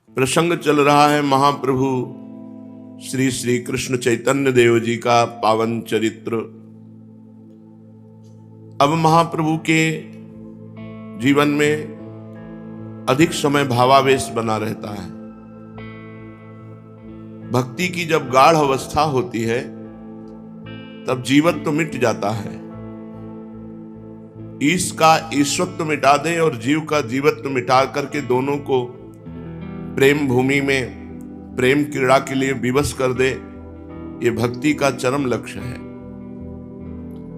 प्रसंग चल रहा है महाप्रभु श्री श्री कृष्ण चैतन्य देव जी का पावन चरित्र। अब महाप्रभु के जीवन में अधिक समय भावावेश बना रहता है। भक्ति की जब गाढ़ अवस्था होती है तब जीवत्व तो मिट जाता है। ईश का ईश्वत्व मिटा दे और जीव का जीवत्व मिटा करके दोनों को प्रेम भूमि में प्रेम क्रीड़ा के लिए विवश कर दे, ये भक्ति का चरम लक्ष्य है।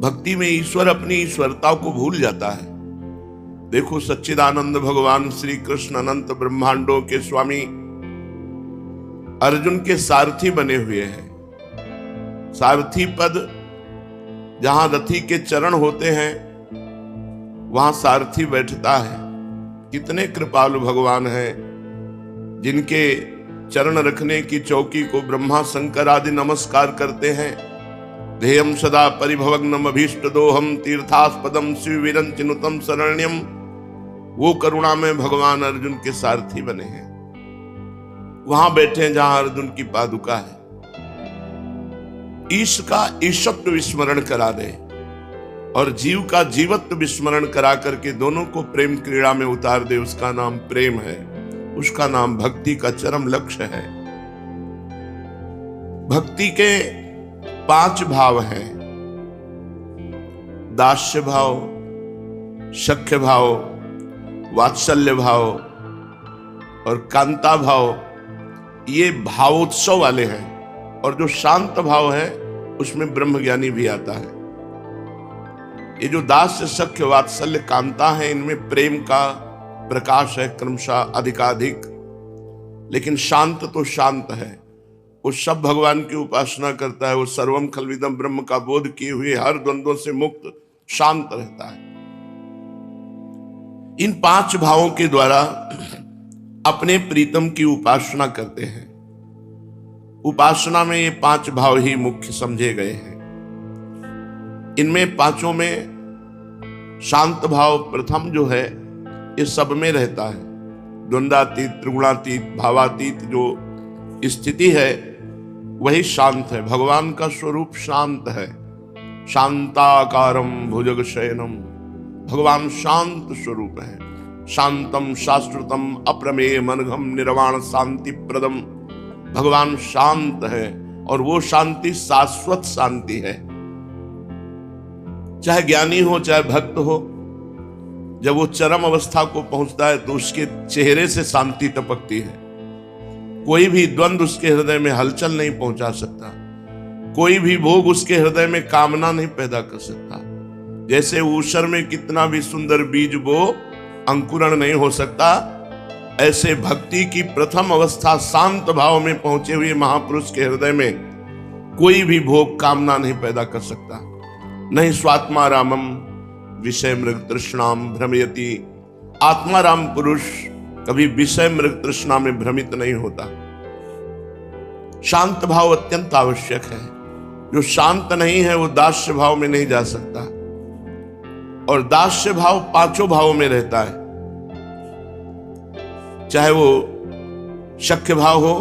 भक्ति में ईश्वर अपनी ईश्वरता को भूल जाता है। देखो सच्चिदानंद भगवान श्री कृष्ण अनंत ब्रह्मांडों के स्वामी अर्जुन के सारथी बने हुए हैं। सारथी पद जहां रथी के चरण होते हैं वहां सारथी बैठता है। कितने कृपालु भगवान हैं जिनके चरण रखने की चौकी को ब्रह्मा शंकर आदि नमस्कार करते हैं। ध्येयम सदा परिभवग्नम अभीष्ट दोहम तीर्थास्पदम शिववीरं चिनुतम शरण्यम। वो करुणा में भगवान अर्जुन के सारथी बने हैं। वहां बैठे हैं जहां अर्जुन की पादुका है। ईश का ईशत्व विस्मरण करा दे और जीव का जीवत्व विस्मरण करा करके दोनों को प्रेम क्रीड़ा में उतार दे, उसका नाम प्रेम है। उसका नाम भक्ति का चरम लक्ष्य है। भक्ति के 5 भाव हैं। दास्य भाव, सख्य भाव, वात्सल्य भाव और कांता भाव, ये भावोत्सव वाले हैं। और जो शांत भाव है उसमें ब्रह्मज्ञानी भी आता है। ये जो दास्य, सख्य, वात्सल्य, कांता है, इनमें प्रेम का प्रकाश है क्रमशः अधिकाधिक। लेकिन शांत तो शांत है, वो सब भगवान की उपासना करता है। वो सर्वम खल्विदम ब्रह्म का बोध किए हुए हर द्वंद्वों से मुक्त शांत रहता है। इन 5 भावों के द्वारा अपने प्रीतम की उपासना करते हैं। उपासना में ये 5 भाव ही मुख्य समझे गए हैं। इनमें 5 में शांत भाव प्रथम जो है ये सब में रहता है। द्वंद्वातीत, त्रिगुणातीत, भावातीत जो स्थिति है वही शांत है। भगवान का स्वरूप शांत है। शांताकारम भुजगशयनम, भगवान शांत स्वरूप है। शांतम शाश्वतम अप्रमेय मनघम निर्वाण शांति प्रदम, भगवान शांत है। और वो शांति शाश्वत शांति है। चाहे ज्ञानी हो चाहे भक्त हो, जब वो चरम अवस्था को पहुंचता है तो उसके चेहरे से शांति टपकती है। कोई भी द्वंद्व उसके हृदय में हलचल नहीं पहुंचा सकता। कोई भी भोग उसके हृदय में कामना नहीं पैदा कर सकता। जैसे ऊषर में कितना भी सुंदर बीज बो, अंकुरण नहीं हो सकता, ऐसे भक्ति की प्रथम अवस्था शांत भाव में पहुंचे हुए महापुरुष के हृदय में कोई भी भोग कामना नहीं पैदा कर सकता। नहीं स्वात्मा रामम विषय मृग तृष्णाम भ्रमयति। आत्माराम पुरुष कभी विषय मृग तृष्णा में भ्रमित नहीं होता। शांत भाव अत्यंत आवश्यक है। जो शांत नहीं है वो दास्य भाव में नहीं जा सकता। और दास्य भाव 5 भावों में रहता है। चाहे वो सख्य भाव हो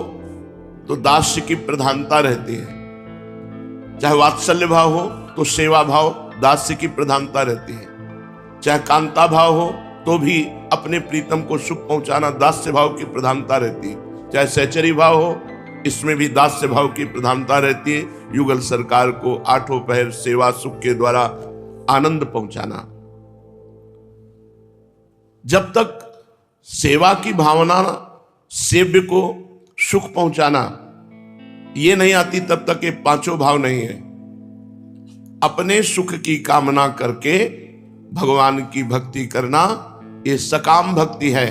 तो दास्य की प्रधानता रहती है। चाहे वात्सल्य भाव हो तो सेवा भाव दास्य की प्रधानता रहती है। चाहे कांता भाव हो तो भी अपने प्रीतम को सुख पहुंचाना दास्य भाव की प्रधानता रहती है। चाहे सहचरी भाव हो, इसमें भी दास्य भाव की प्रधानता रहती है। युगल सरकार को 8 पहर सेवा सुख के द्वारा आनंद पहुंचाना। जब तक सेवा की भावना, सेव्य को सुख पहुंचाना ये नहीं आती तब तक ये 5 भाव नहीं है। अपने सुख की कामना करके भगवान की भक्ति करना ये सकाम भक्ति है।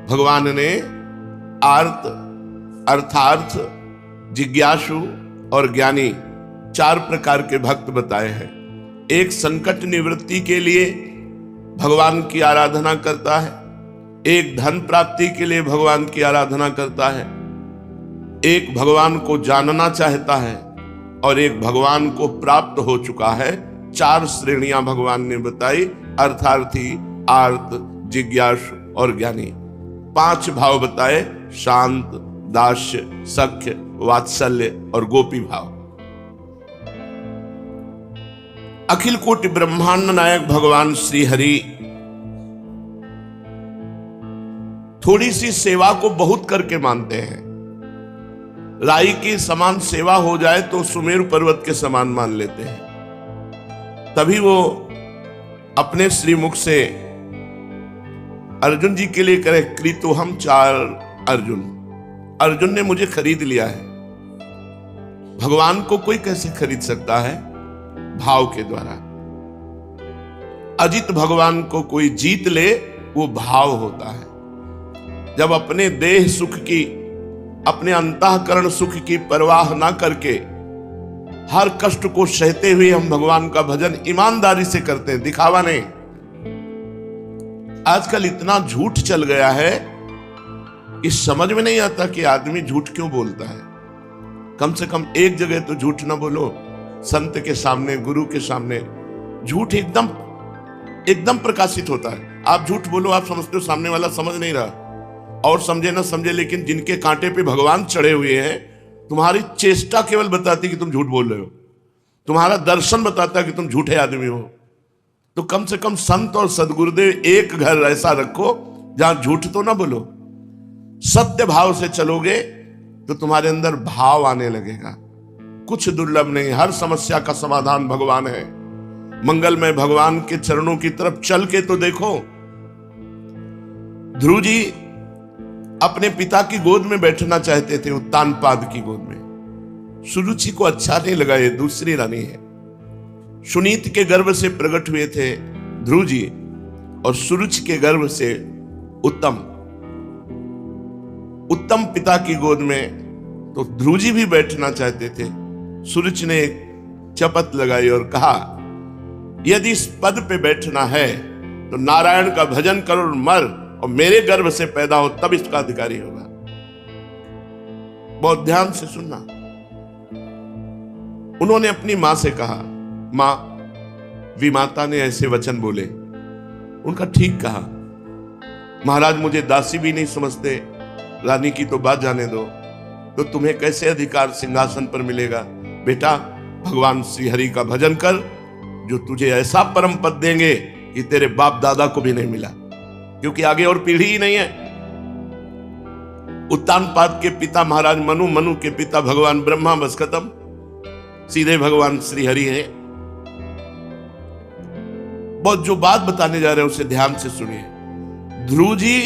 भगवान ने आर्त, अर्थार्थ, जिज्ञासु और ज्ञानी 4 प्रकार के भक्त बताए हैं। एक संकट निवृत्ति के लिए भगवान की आराधना करता है, एक धन प्राप्ति के लिए भगवान की आराधना करता है, एक भगवान को जानना चाहता है और एक भगवान को प्राप्त हो चुका है। 4 श्रेणियां भगवान ने बताई, अर्थार्थी, आर्त, जिज्ञासु और ज्ञानी। 5 भाव बताए, शांत, दास्य, सख्य, वात्सल्य और गोपी भाव। अखिल कोटि ब्रह्मांड नायक भगवान श्री हरि थोड़ी सी सेवा को बहुत करके मानते हैं। राई की समान सेवा हो जाए तो सुमेरु पर्वत के समान मान लेते हैं। तभी वो अपने श्रीमुख से अर्जुन जी के लिए करे, कृतो हम 4 अर्जुन, अर्जुन ने मुझे खरीद लिया है। भगवान को कोई कैसे खरीद सकता है? भाव के द्वारा। अजित भगवान को कोई जीत ले, वो भाव होता है। जब अपने देह सुख की, अपने अंतःकरण सुख की परवाह ना करके हर कष्ट को सहते हुए हम भगवान का भजन ईमानदारी से करते हैं, दिखावा नहीं। आजकल इतना झूठ चल गया है, इस समझ में नहीं आता कि आदमी झूठ क्यों बोलता है। कम से कम एक जगह तो झूठ ना बोलो, संत के सामने, गुरु के सामने। झूठ एकदम प्रकाशित होता है। आप झूठ बोलो, आप समझते हो सामने वाला समझ नहीं रहा, और समझे ना समझे, लेकिन जिनके कांटे पे भगवान चढ़े हुए हैं, तुम्हारी चेष्टा केवल बताती कि तुम झूठ बोल रहे हो, तुम्हारा दर्शन बताता कि तुम झूठे आदमी हो। तो कम से कम संत और सदगुरुदेव एक घर ऐसा रखो जहां झूठ तो ना बोलो। सत्य भाव से चलोगे तो तुम्हारे अंदर भाव आने लगेगा। कुछ दुर्लभ नहीं, हर समस्या का समाधान भगवान है। मंगलमय भगवान के चरणों की तरफ चल के तो देखो। ध्रुव जी अपने पिता की गोद में बैठना चाहते थे, उत्तानपाद की गोद में। सुरुचि को अच्छा नहीं लगा, ये दूसरी रानी है। सुनीत के गर्भ से प्रकट हुए थे ध्रुव जी, और सुरुचि के गर्भ से उत्तम पिता की गोद में तो ध्रुव जी भी बैठना चाहते थे। सुरुचि ने एक चपत लगाई और कहा, यदि इस पद पे बैठना है तो नारायण का भजन करो और मर, और मेरे गर्भ से पैदा हो तब इसका अधिकारी होगा। बहुत ध्यान से सुनना। उन्होंने अपनी मां से कहा, मां, विमाता ने ऐसे वचन बोले। उनका ठीक कहा, महाराज मुझे दासी भी नहीं समझते, रानी की तो बात जाने दो, तो तुम्हें कैसे अधिकार सिंहासन पर मिलेगा? बेटा, भगवान श्री हरि का भजन कर, जो तुझे ऐसा परम पद देंगे कि तेरे बाप दादा को भी नहीं मिला, क्योंकि आगे और पीढ़ी ही नहीं है। उत्तानपाद के पिता महाराज मनु, मनु के पिता भगवान ब्रह्मा, बस खत्म। सीधे भगवान श्री हरि हैं। बहुत जो बात बताने जा रहे हैं उसे ध्यान से सुनिए। ध्रुव जी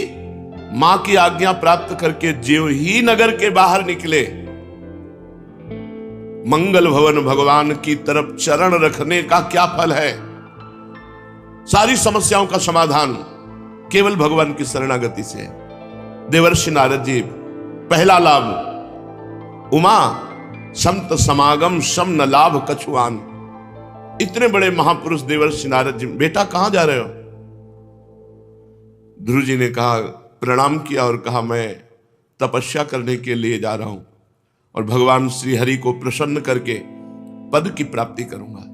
मां की आज्ञा प्राप्त करके ज्यों ही नगर के बाहर निकले, मंगल भवन भगवान की तरफ चरण रखने का क्या फल है? सारी समस्याओं का समाधान केवल भगवान की शरणागति से। देवर्षि नारद जी, पहला लाभ उमा संत समागम सम न लाभ कछुआन। इतने बड़े महापुरुष देवर्षि नारद जी, बेटा कहां जा रहे हो? ध्रुव जी ने कहा, प्रणाम किया और कहा, मैं तपस्या करने के लिए जा रहा हूं और भगवान श्री हरि को प्रसन्न करके पद की प्राप्ति करूंगा।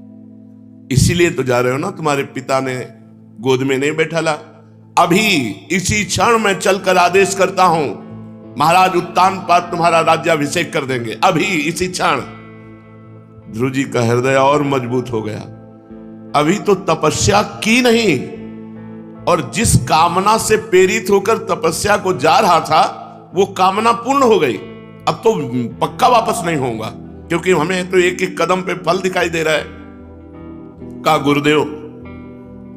इसीलिए तो जा रहे हो ना, तुम्हारे पिता ने गोद में नहीं बैठाला। अभी इसी क्षण में चलकर आदेश करता हूं, महाराज उत्तानपाद तुम्हारा राज्याभिषेक कर देंगे, अभी इसी क्षण। ध्रुव जी का हृदय और मजबूत हो गया। अभी तो तपस्या की नहीं, और जिस कामना से प्रेरित होकर तपस्या को जा रहा था वो कामना पूर्ण हो गई। अब तो पक्का वापस नहीं होगा, क्योंकि हमें तो एक एक कदम पे फल दिखाई दे रहा है। कहा, गुरुदेव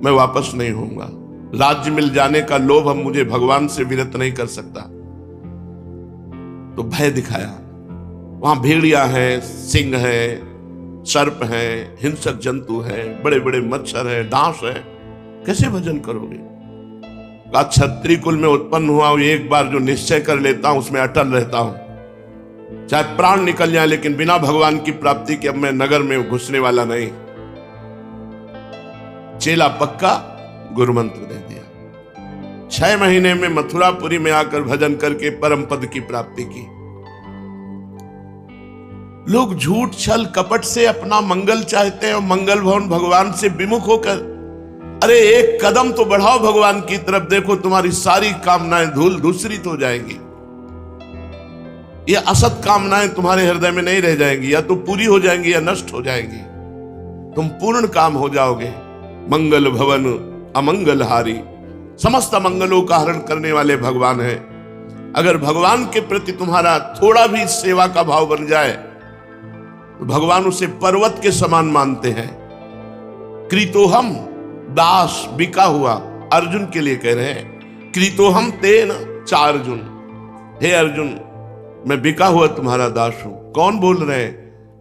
मैं वापस नहीं होऊंगा, राज्य मिल जाने का लोभ अब मुझे भगवान से विरत नहीं कर सकता। तो भय दिखाया। वहां भेड़िया है, सिंह है, सर्प है, हिंसक जंतु है, बड़े बड़े मच्छर है, डांस है, कैसे भजन करोगे? कहा, क्षत्रिय कुल में उत्पन्न हुआ हूं, एक बार जो निश्चय कर लेता हूं उसमें अटल रहता हूं, चाहे प्राण निकल जाए, लेकिन बिना भगवान की प्राप्ति के अब मैं नगर में घुसने वाला नहीं। चेला पक्का, गुरु मंत्र दे दिया। 6 महीने में मथुरापुरी में आकर भजन करके परम पद की प्राप्ति की। लोग झूठ छल कपट से अपना मंगल चाहते हैं और मंगल भवन भगवान से विमुख होकर अरे एक कदम तो बढ़ाओ भगवान की तरफ, देखो तुम्हारी सारी कामनाएं धूल धूसरित हो जाएंगी। ये असत कामनाएं तुम्हारे हृदय में नहीं रह जाएंगी, या तो पूरी हो जाएंगी या नष्ट हो जाएंगी। तुम पूर्ण काम हो जाओगे। मंगल भवन अमंगल हारी, समस्त मंगलों का हरण करने वाले भगवान हैं। अगर भगवान के प्रति तुम्हारा थोड़ा भी सेवा का भाव बन जाए तो भगवान उसे पर्वत के समान मानते हैं। कृतोहम दास, बिका हुआ, अर्जुन के लिए कह रहे हैं। कृतोहम तेन चा अर्जुन, हे अर्जुन मैं बिका हुआ तुम्हारा दास हूं। कौन बोल रहे हैं?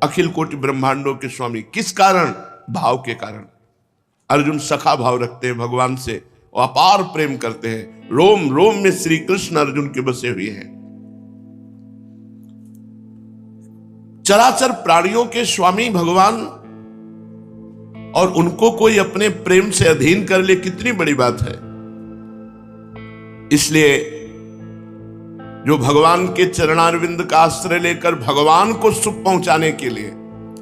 अखिल कोटि ब्रह्मांडों के स्वामी। किस कारण? भाव के कारण। अर्जुन सखा भाव रखते हैं भगवान से, अपार प्रेम करते हैं। रोम रोम में श्री कृष्ण अर्जुन के बसे हुए हैं। चराचर प्राणियों के स्वामी भगवान, और उनको कोई अपने प्रेम से अधीन कर ले, कितनी बड़ी बात है। इसलिए जो भगवान के चरणारविंद का आश्रय लेकर भगवान को सुख पहुंचाने के लिए,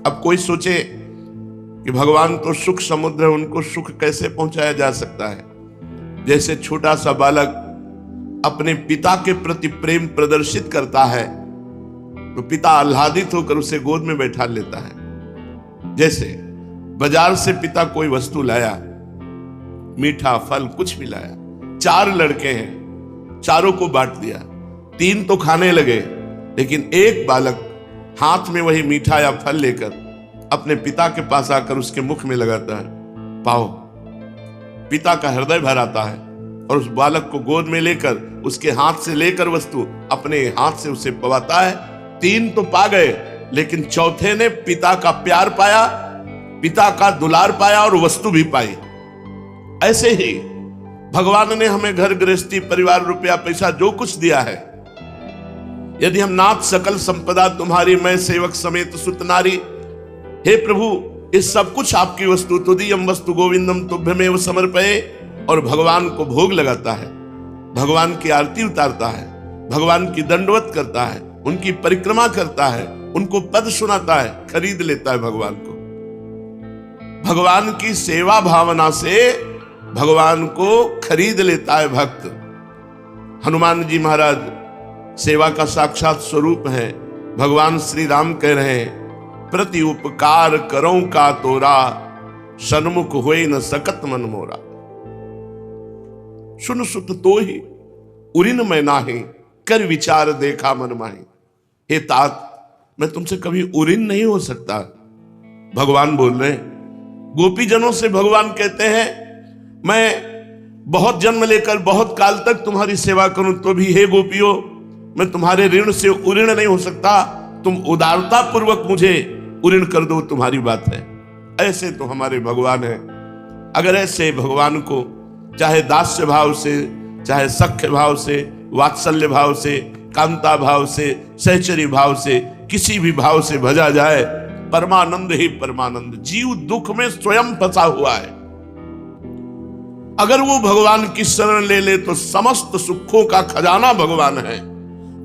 अब कोई सोचे कि भगवान तो सुख समुद्र है, उनको सुख कैसे पहुंचाया जा सकता है। जैसे छोटा सा बालक अपने पिता के प्रति प्रेम प्रदर्शित करता है तो पिता आह्लादित होकर उसे गोद में बैठा लेता है। जैसे बाजार से पिता कोई वस्तु लाया, मीठा फल कुछ भी लाया, 4 लड़के हैं, चारों को बांट दिया। 3 तो खाने लगे, लेकिन एक बालक हाथ में वही मीठा या फल लेकर अपने पिता के पास आकर उसके मुख में लगाता है। पाओ, पिता का हृदय भर आता है और उस बालक को गोद में लेकर उसके हाथ से लेकर वस्तु अपने हाथ से उसे पवाता है। 3 तो पा गए, लेकिन चौथे ने पिता का प्यार पाया, पिता का दुलार पाया और वस्तु भी पाई। ऐसे ही भगवान ने हमें घर गृहस्थी, परिवार, रुपया, पैसा जो कुछ दिया है, यदि हम नाथ सकल संपदा तुम्हारी, मैं सेवक समेत सुत नारी, हे प्रभु ये सब कुछ आपकी वस्तु, तुदीयम वस्तु गोविंदम तुभ्यमेव समर्पये, और भगवान को भोग लगाता है, भगवान की आरती उतारता है, भगवान की दंडवत करता है, उनकी परिक्रमा करता है, उनको पद सुनाता है, खरीद लेता है भगवान को। भगवान की सेवा भावना से भगवान को खरीद लेता है भक्त। हनुमान जी महाराज सेवा का साक्षात स्वरूप है। भगवान श्री राम कह रहे हैं, प्रति उपकार करो का तोरा, सन्मुख होए न सकत मन मोरा। सुन सुत तो ही उरिन मैं नाही, कर विचार देखा मन माही। हे तात, मैं तुमसे कभी उरिन नहीं हो सकता। भगवान बोल रहे हैं। गोपीजनों से भगवान कहते हैं, मैं बहुत जन्म लेकर बहुत काल तक तुम्हारी सेवा करूं तो भी हे गोपियों, मैं तुम्हारे ऋण से उऋण नहीं हो सकता। तुम उदारता पूर्वक मुझे उऋण कर दो, तुम्हारी बात है। ऐसे तो हमारे भगवान हैं। अगर ऐसे भगवान को चाहे दास्य भाव से, चाहे सख्य भाव से, वात्सल्य भाव से, कांता भाव से, सहचरी भाव से, किसी भी भाव से भजा जाए, परमानंद ही परमानंद। जीव दुख में स्वयं फंसा हुआ है, अगर वो भगवान की शरण ले ले तो समस्त सुखों का खजाना भगवान है।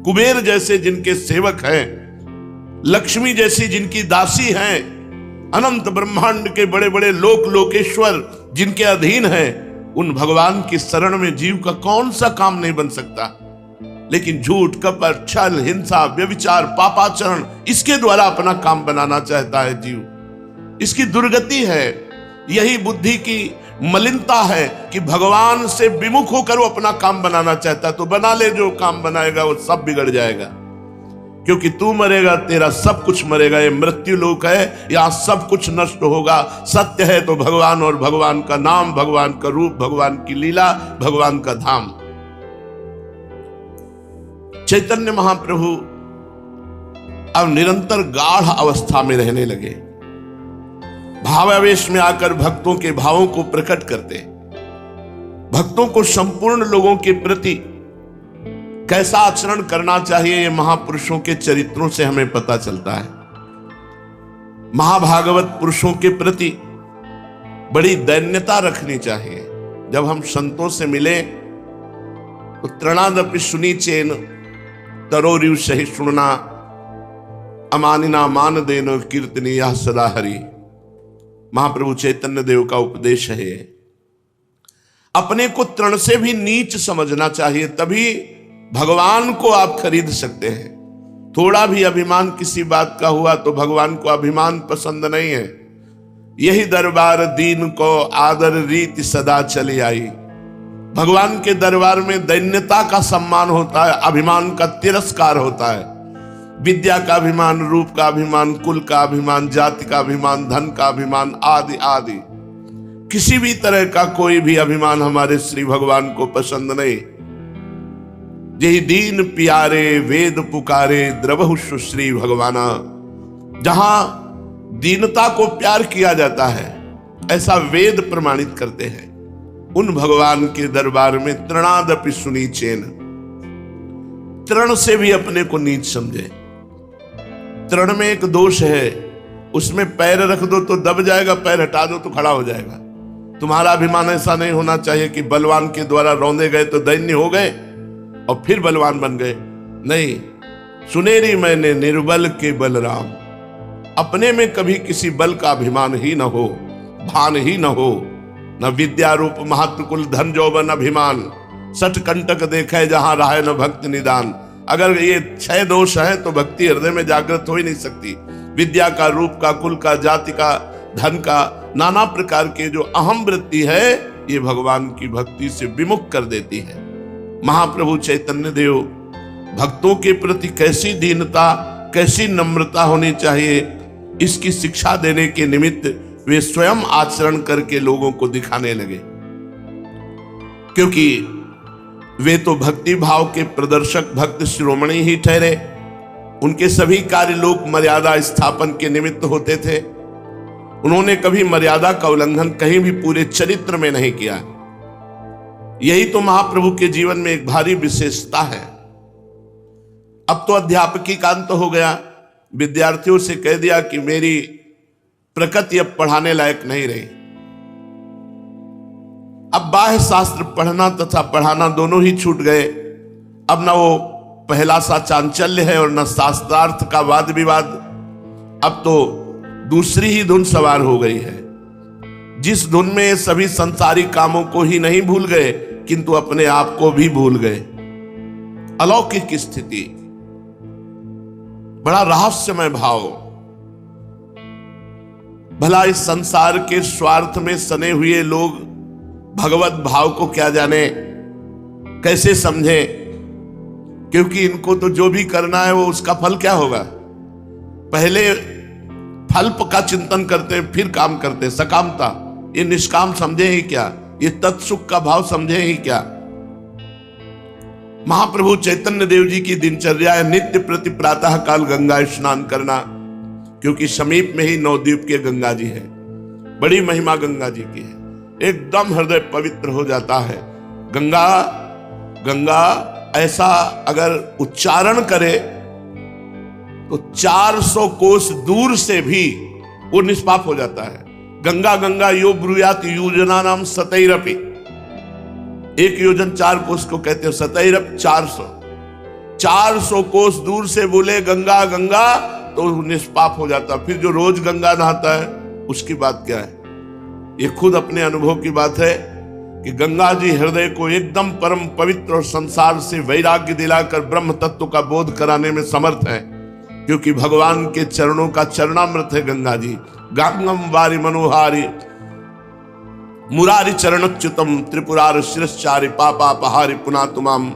कुबेर जैसे जिनके सेवक हैं, लक्ष्मी जैसी जिनकी दासी हैं, अनंत ब्रह्मांड के बड़े बड़े लोक लोकेश्वर जिनके अधीन हैं, उन भगवान की शरण में जीव का कौन सा काम नहीं बन सकता। लेकिन झूठ, कपट, छल, हिंसा, व्यभिचार, पापाचरण, इसके द्वारा अपना काम बनाना चाहता है जीव। इसकी दुर्गति है, यही बुद्धि की मलिनता है कि भगवान से विमुख होकर वो अपना काम बनाना चाहता है। तो बना ले, जो काम बनाएगा वो सब बिगड़ जाएगा, क्योंकि तू मरेगा तेरा सब कुछ मरेगा। ये मृत्यु लोक है, यहां सब कुछ नष्ट होगा। सत्य है तो भगवान, और भगवान का नाम, भगवान का रूप, भगवान की लीला, भगवान का धाम। चैतन्य महाप्रभु अब निरंतर गाढ़ अवस्था में रहने लगे। भावावेश में आकर भक्तों के भावों को प्रकट करते, भक्तों को संपूर्ण लोगों के प्रति कैसा आचरण करना चाहिए, ये महापुरुषों के चरित्रों से हमें पता चलता है। महाभागवत पुरुषों के प्रति बड़ी दैन्यता रखनी चाहिए। जब हम संतों से मिले तो तृणादपि सुनी चेन तरोरिव सही सुनना, अमानिना मान देनो कीर्तनी यह सदा हरि। महाप्रभु चैतन्य देव का उपदेश है। अपने को तृण से भी नीच समझना चाहिए, तभी भगवान को आप खरीद सकते हैं। थोड़ा भी अभिमान किसी बात का हुआ तो भगवान को अभिमान पसंद नहीं है। यही दरबार दीन को आदर रीति सदा चली आई। भगवान के दरबार में दैन्यता का सम्मान होता है, अभिमान का तिरस्कार होता है। विद्या का अभिमान, रूप का अभिमान, कुल का अभिमान, जाति का अभिमान, धन का अभिमान, आदि आदि किसी भी तरह का कोई भी अभिमान हमारे श्री भगवान को पसंद नहीं। यही दीन प्यारे वेद पुकारे द्रवहु सुश्री भगवाना। जहां दीनता को प्यार किया जाता है ऐसा वेद प्रमाणित करते हैं। उन भगवान के दरबार में तृणादपि सुनीचेन, तृण से भी अपने को नीच समझे। तृण में एक दोष है, उसमें पैर रख दो तो दब जाएगा, पैर हटा दो तो खड़ा हो जाएगा। तुम्हारा अभिमान ऐसा नहीं होना चाहिए कि बलवान के द्वारा रौंदे गए तो दैन्य हो गए और फिर बलवान बन गए। नहीं, सुनेरी मैंने निर्बल के बलराम। अपने में कभी किसी बल का अभिमान ही न हो, भान ही न हो। न विद्या रूप महत्व कुल धन जौबन अभिमान, सठ कंटक देखे जहां रहे न भक्त निदान। अगर ये 6 दोष हैं तो भक्ति हृदय में जागृत हो ही नहीं सकती। विद्या का, रूप का, कुल का, जाति का, धन का, नाना प्रकार के जो अहम वृत्ति है ये भगवान की भक्ति से विमुख कर देती है। महाप्रभु चैतन्य देव भक्तों के प्रति कैसी दीनता, कैसी नम्रता होनी चाहिए, इसकी शिक्षा देने के निमित्त वे स्वयं आचरण करके लोगों को दिखाने लगे। क्योंकि वे तो भक्ति भाव के प्रदर्शक भक्त शिरोमणि ही ठहरे। उनके सभी कार्य लोक मर्यादा स्थापन के निमित्त होते थे। उन्होंने कभी मर्यादा का उल्लंघन कहीं भी पूरे चरित्र में नहीं किया। यही तो महाप्रभु के जीवन में एक भारी विशेषता है। अब तो अध्यापकी का अंत हो गया, विद्यार्थियों से कह दिया कि मेरी प्रकृति अब पढ़ाने लायक नहीं रही। अब बाह्य शास्त्र पढ़ना तथा पढ़ाना दोनों ही छूट गए। अब न वो पहला सा चांचल्य है और न शास्त्रार्थ का वाद विवाद। अब तो दूसरी ही धुन सवार हो गई है, जिस धुन में ये सभी संसारिक कामों को ही नहीं भूल गए किंतु अपने आप को भी भूल गए। अलौकिक स्थिति, बड़ा रहस्यमय भाव। भला इस संसार के स्वार्थ में सने हुए लोग भगवत भाव को क्या जाने, कैसे समझे? क्योंकि इनको तो जो भी करना है वो उसका फल क्या होगा। पहले फल का चिंतन करते हैं फिर काम करते हैं। सकामता, ये निष्काम समझे ही क्या, ये तत्सुख का भाव समझे ही क्या। महाप्रभु चैतन्य देव जी की दिनचर्या है नित्य प्रति प्रातः काल गंगा स्नान करना, क्योंकि समीप में ही नवद्वीप के गंगा जी है। बड़ी महिमा गंगा जी की है, एकदम हृदय पवित्र हो जाता है। गंगा गंगा ऐसा अगर उच्चारण करे तो 400 कोस दूर से भी वो निष्पाप हो जाता है। गंगा गंगा यो ब्रूयात योजना नाम सतैरपि। 1 योजन 4 कोस को कहते हैं, सतैरप 400 कोस दूर से बोले गंगा गंगा तो निष्पाप हो जाता। फिर जो रोज गंगा नहाता है उसकी बात क्या है। ये खुद अपने अनुभव की बात है कि गंगा जी हृदय को एकदम परम पवित्र और संसार से वैराग्य दिलाकर ब्रह्म तत्व का बोध कराने में समर्थ है। क्योंकि भगवान के चरणों का चरणामृत है गंगा जी। गांगम वारि मनोहारी मुरारी चरणच्युतम त्रिपुरार शिरश्चारि पापापहारि पुना तुमाम।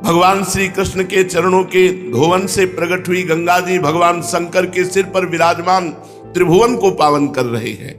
भगवान श्री कृष्ण के चरणों के धोवन से प्रकट हुई गंगा जी भगवान शंकर के सिर पर विराजमान त्रिभुवन को पावन कर रही है।